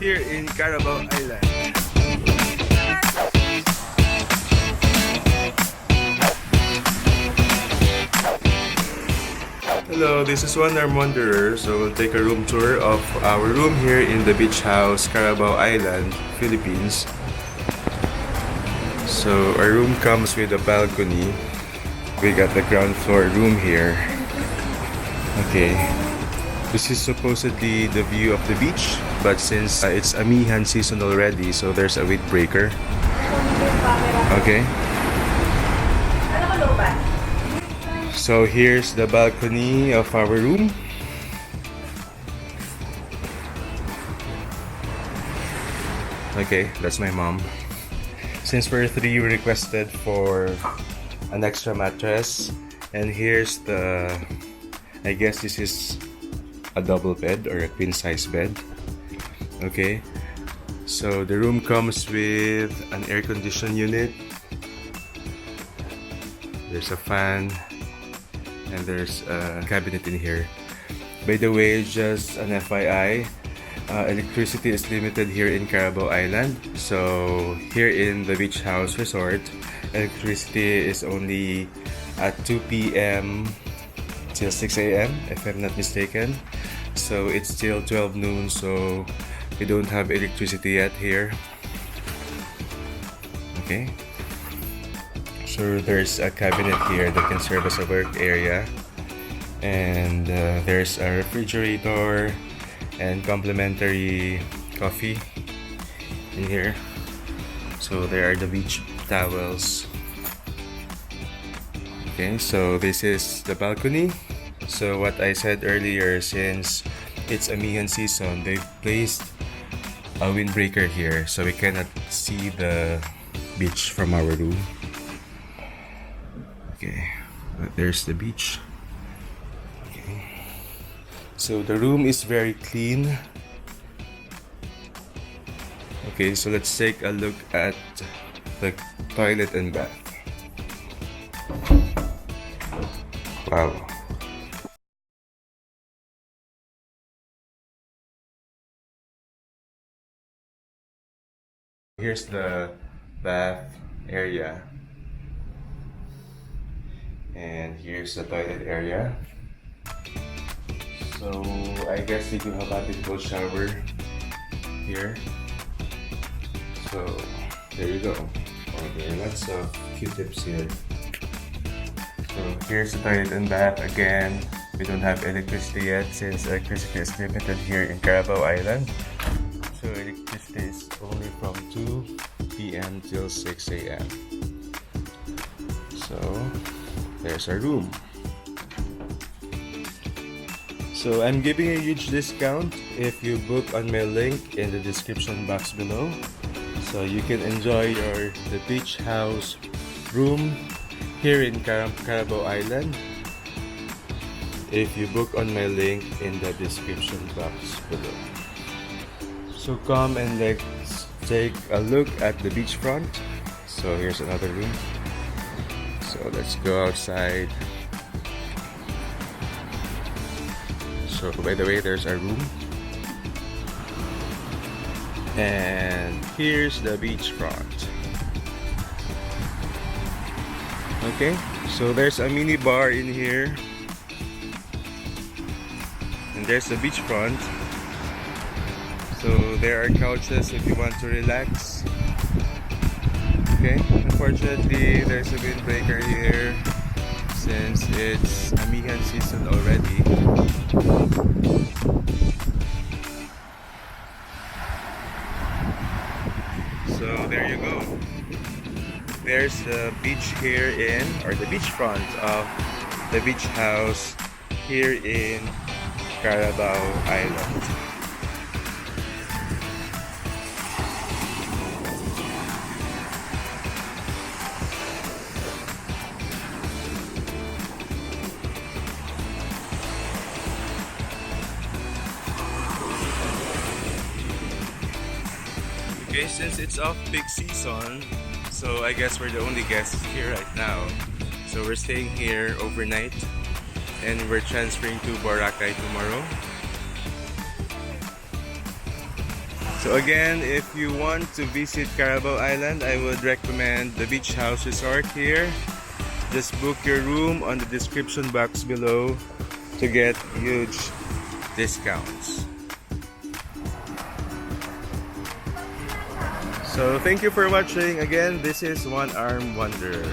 here in Carabao Island. Hello, this is 𝗦𝗪𝗪𝗢𝗢𝗢𝗢𝗢. So we'll take a room tour of our room here in the Beach House Carabao Island, Philippines. So our room comes with a balcony. We got the ground floor room here. Okay. This is supposedly the view of the beach, but since it's Amihan season already, so there's a windbreaker. Okay. So here's the balcony of our room. Okay, that's my mom. Since we're three, we requested for an extra mattress. And here's the, I guess this is a double bed or a queen size bed. Okay. So the room comes with an air conditioned unit. There's a fan. And there's a cabinet in here. By the way, just an FYI, electricity is limited here in Carabao Island. So here in the Beach House Resort, electricity is only at 2 p.m. till 6 a.m. if I'm not mistaken. So it's still 12 noon, so we don't have electricity yet here. Okay. So there's a cabinet here that can serve as a work area, and there's a refrigerator and complimentary coffee in here. So there are the beach towels. Okay, so this is the balcony. So what I said earlier, since it's Amihan season, they've placed a windbreaker here, so we cannot see the beach from our room. Okay, there's the beach. Okay. So the room is very clean. Okay, so let's take a look at the toilet and bath. Wow. Here's the bath area. And here's the toilet area. So I guess we do have a typical shower here. So there you go. Okay, lots of Q-tips here. So here's the toilet and bath. Again, we don't have electricity yet since electricity is limited here in Carabao Island. So electricity is only from 2 p.m. till 6 a.m. So there's our room. So I'm giving a huge discount if you book on my link in the description box below. So you can enjoy the beach house room here in Carabao Island if you book on my link in the description box below. So come and let's take a look at the beachfront. So here's another room. So let's go outside. So by the way, there's our room. And here's the beachfront. Okay, so there's a mini bar in here. And there's the beachfront. So there are couches if you want to relax. Okay, unfortunately there's a windbreaker here since it's Amihan season already. So there you go. There's the beach here or the beachfront of the beach house here in Carabao Island. Okay, since it's off-peak season, so I guess we're the only guests here right now. So we're staying here overnight and we're transferring to Boracay tomorrow. So again, if you want to visit Carabao Island, I would recommend the Beach House Resort here. Just book your room on the description box below to get huge discounts. So thank you for watching. Again, this is One Arm Wanderer.